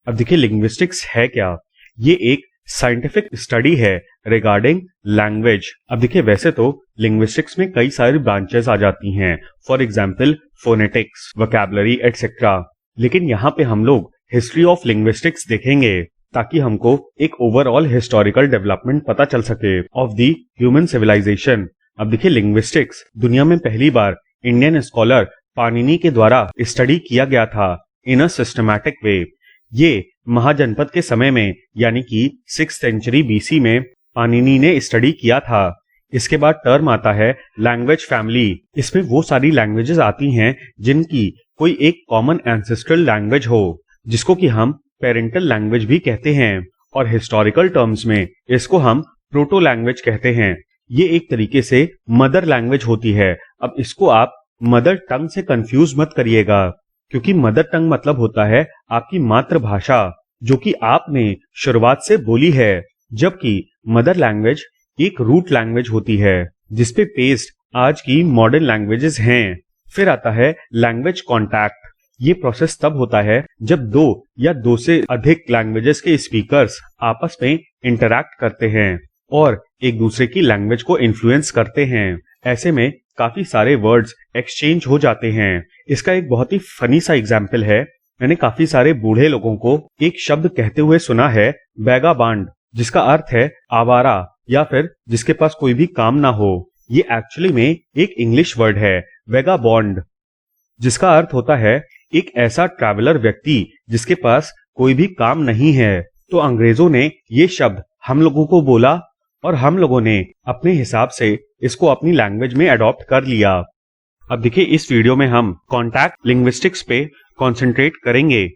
अब देखिए लिंग्विस्टिक्स है क्या। ये एक साइंटिफिक स्टडी है रिगार्डिंग लैंग्वेज। अब देखिए वैसे तो लिंग्विस्टिक्स में कई सारी ब्रांचेस आ जाती हैं, for example phonetics, vocabulary etcetera, लेकिन यहाँ पे हम लोग हिस्ट्री ऑफ लिंग्विस्टिक्स देखेंगे ताकि हमको एक ओवरऑल हिस्टोरिकल डेवलपमेंट पता चल सके ऑफ द ह्यूमन सिविलाइजेशन। अब देखिए लिंग्विस्टिक्स दुनिया में पहली बार इंडियन स्कॉलर पाणिनि के द्वारा स्टडी किया गया था इन अ सिस्टमैटिक वे। ये महाजनपद के समय में यानी कि 6th सेंचुरी बीसी में पाणिनि ने स्टडी किया था। इसके बाद टर्म आता है लैंग्वेज फैमिली। इसमें वो सारी लैंग्वेजेस आती हैं जिनकी कोई एक कॉमन एंसेस्ट्रल लैंग्वेज हो, जिसको कि हम पेरेंटल लैंग्वेज भी कहते हैं, और हिस्टोरिकल टर्म्स में इसको हम प्रोटो लैंग्वेज कहते हैं। ये एक तरीके से मदर लैंग्वेज होती है। अब इसको आप मदर टंग से कंफ्यूज मत करिएगा, क्योंकि मदर टंग मतलब होता है आपकी मातृभाषा जो कि आपने शुरुआत से बोली है, जबकि मदर लैंग्वेज एक रूट लैंग्वेज होती है जिसपे पेस्ट आज की मॉडर्न लैंग्वेजेस हैं। फिर आता है लैंग्वेज कॉन्टैक्ट। ये प्रोसेस तब होता है जब दो या दो से अधिक लैंग्वेजेस के स्पीकर्स आपस में इंटरैक्ट करते हैं और एक दूसरे की लैंग्वेज को इन्फ्लुएंस करते हैं। ऐसे में काफी सारे वर्ड्स एक्सचेंज हो जाते हैं। इसका एक बहुत ही फनी सा एग्जाम्पल है। मैंने काफी सारे बूढ़े लोगों को एक शब्द कहते हुए सुना है वैगाबांड, जिसका अर्थ है आवारा या फिर जिसके पास कोई भी काम ना हो। ये एक्चुअली में एक इंग्लिश वर्ड है वैगाबॉन्ड, जिसका अर्थ होता है एक ऐसा ट्रैवलर व्यक्ति जिसके पास कोई भी काम नहीं है। तो अंग्रेजों ने ये शब्द हम लोगों को बोला और हम लोगों ने अपने हिसाब से इसको अपनी लैंग्वेज में अडॉप्ट कर लिया। अब देखिए इस वीडियो में हम कॉन्टैक्ट लिंग्विस्टिक्स पे कंसंट्रेट करेंगे,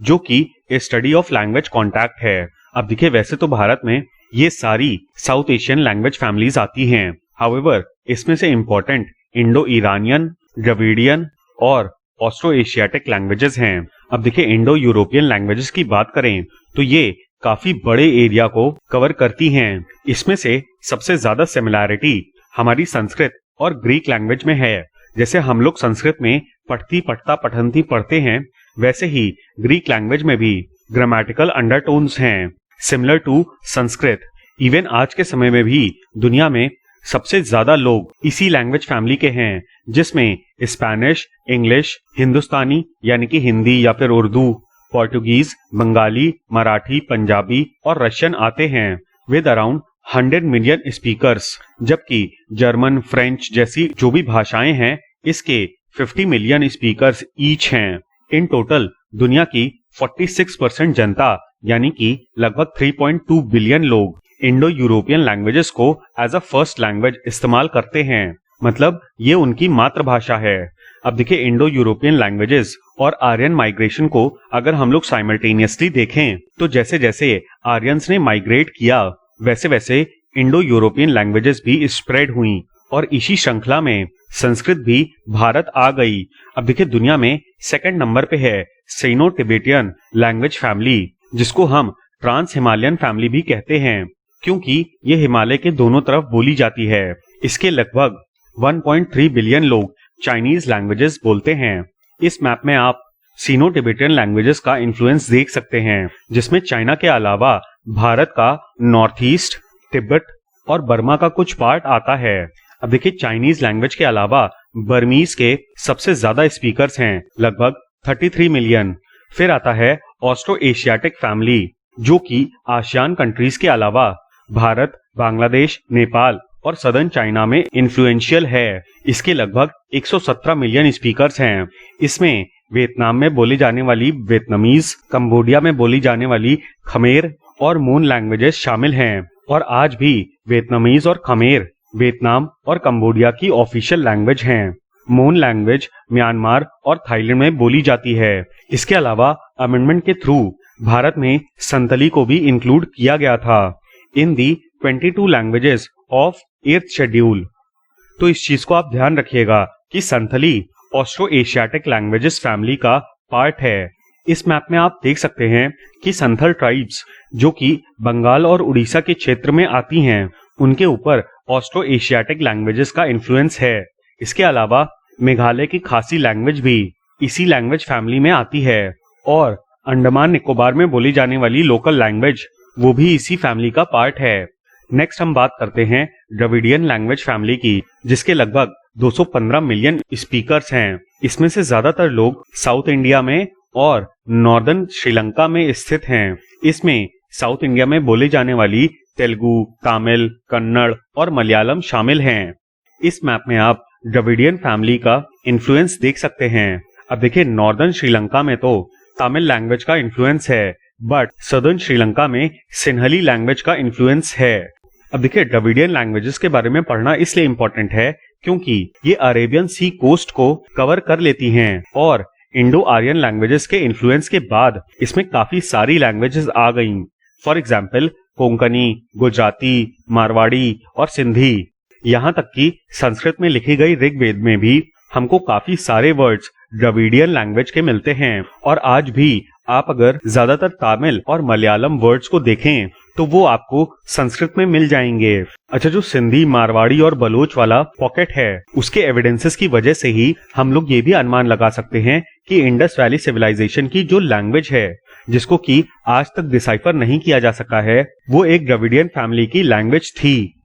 जो कि स्टडी ऑफ लैंग्वेज कॉन्टैक्ट है। अब देखिए वैसे तो भारत में ये सारी साउथ एशियन लैंग्वेज फैमिलीज आती हैं, हाउएवर इसमें से इंपॉर्टेंट इंडो ईरानियन, द्रविडियन और ऑस्ट्रो एशियाटिक लैंग्वेजेस हैं। अब देखिए इंडो यूरोपियन लैंग्वेजेस की बात करें तो ये काफी बड़े एरिया को कवर करती हैं। इसमें से सबसे ज्यादा सिमिलैरिटी हमारी संस्कृत और ग्रीक लैंग्वेज में है। जैसे हम लोग संस्कृत में पठती पठता पठंती पढ़ते हैं, वैसे ही ग्रीक लैंग्वेज में भी ग्रामेटिकल अंडरटोन्स हैं सिमिलर टू संस्कृत। इवन आज के समय में भी दुनिया में सबसे ज्यादा लोग इसी लैंग्वेज फैमिली के हैं, जिसमें स्पेनिश, इंग्लिश, हिंदुस्तानी यानी कि हिंदी या फिर उर्दू, पोर्टुगीज, बंगाली, मराठी, पंजाबी और रशियन आते हैं विद अराउंड 100 मिलियन स्पीकर्स। जबकि जर्मन, फ्रेंच जैसी जो भी भाषाएं हैं इसके 50 मिलियन स्पीकर्स ईच हैं। इन टोटल दुनिया की 46% जनता यानी कि लगभग 3.2 बिलियन लोग इंडो यूरोपियन लैंग्वेजेस को एज अ फर्स्ट लैंग्वेज इस्तेमाल करते हैं, मतलब ये उनकी मातृभाषा है। अब देखिए इंडो यूरोपियन लैंग्वेजेस और आर्यन माइग्रेशन को अगर हम लोग साइमल्टेनियसली देखें तो जैसे जैसे आर्यंस ने माइग्रेट किया वैसे वैसे इंडो यूरोपियन लैंग्वेजेस भी स्प्रेड हुई और इसी श्रृंखला में संस्कृत भी भारत आ गई। अब देखिए दुनिया में सेकंड नंबर पे है सिनो टिबेटियन लैंग्वेज फैमिली, जिसको हम ट्रांस हिमालयन फैमिली भी कहते हैं, क्योंकि ये हिमालय के दोनों तरफ बोली जाती है। इसके लगभग 1.3 बिलियन लोग चाइनीज लैंग्वेजेस बोलते हैं। इस मैप में आप सिनो टिबेटियन लैंग्वेजेस का इन्फ्लुएंस देख सकते हैं, जिसमें चाइना के अलावा भारत का नॉर्थ ईस्ट, तिब्बत और बर्मा का कुछ पार्ट आता है। अब देखिए चाइनीज लैंग्वेज के अलावा बर्मीज के सबसे ज्यादा स्पीकर्स हैं, लगभग 33 मिलियन। फिर आता है ऑस्ट्रो एशियाटिक फैमिली, जो कि आसियान कंट्रीज के अलावा भारत, बांग्लादेश, नेपाल और सदर्न चाइना में इन्फ्लुएंशियल है। इसके लगभग 117 मिलियन स्पीकर्स हैं। इसमें वियतनाम में बोली जाने वाली वियतनामीज, कंबोडिया में बोली जाने वाली खमेर और मून लैंग्वेजेस शामिल हैं, और आज भी वियतनामीज और खमेर वियतनाम और कंबोडिया की ऑफिशियल लैंग्वेज हैं। मून लैंग्वेज म्यांमार और थाईलैंड में बोली जाती है। इसके अलावा अमेंडमेंट के थ्रू भारत में संतली को भी इंक्लूड किया गया था इन दी 22 लैंग्वेजेस ऑफ 8th शेड्यूल। तो इस चीज को आप ध्यान रखिएगा कि Santhali Austro Asiatic languages family का पार्ट है। इस मैप में आप देख सकते हैं कि संथल ट्राइब्स जो कि बंगाल और उड़ीसा के क्षेत्र में आती हैं, उनके ऊपर ऑस्ट्रो एशियाटिक लैंग्वेजेस का इन्फ्लुएंस है। इसके अलावा मेघालय की खासी लैंग्वेज भी इसी लैंग्वेज फैमिली में आती है, और अंडमान निकोबार में बोली जाने वाली लोकल लैंग्वेज वो भी इसी फैमिली का पार्ट है। नेक्स्ट हम बात करते हैं द्रविडियन लैंग्वेज फैमिली की, जिसके लगभग 215 मिलियन स्पीकर्स हैं। इसमें से ज्यादातर लोग साउथ इंडिया में और नॉर्दर्न श्रीलंका में स्थित हैं। इसमें साउथ इंडिया में बोली जाने वाली तेलुगु, तमिल, कन्नड़ और मलयालम शामिल हैं। इस मैप में आप द्रविडियन फैमिली का इन्फ्लुएंस देख सकते हैं। अब देखिए, नॉर्दर्न श्रीलंका में तो तमिल लैंग्वेज का इन्फ्लुएंस है, बट सदर्न श्रीलंका में सिन्हली लैंग्वेज का इन्फ्लुएंस है। अब देखिए, द्रविडियन लैंग्वेजेस के बारे में पढ़ना इसलिए इम्पोर्टेंट है क्योंकि ये अरेबियन सी कोस्ट को कवर कर लेती हैं और इंडो आर्यन लैंग्वेजेस के इन्फ्लुएंस के बाद इसमें काफी सारी लैंग्वेजेस आ गईं। फॉर एग्जाम्पल कोंकणी, गुजराती, मारवाड़ी और सिंधी। यहाँ तक कि संस्कृत में लिखी गई ऋग्वेद में भी हमको काफी सारे वर्ड्स द्रविडियन लैंग्वेज के मिलते हैं। और आज भी आप अगर ज्यादातर तमिल और मलयालम वर्ड्स को देखें तो वो आपको संस्कृत में मिल जाएंगे। अच्छा, जो सिंधी, मारवाड़ी और बलोच वाला पॉकेट है, उसके एविडेंसेस की वजह से ही हम लोग ये भी अनुमान लगा सकते हैं कि इंडस वैली सिविलाइजेशन की जो लैंग्वेज है, जिसको कि आज तक डिसाइफर नहीं किया जा सका है, वो एक द्रविडियन फैमिली की लैंग्वेज थी।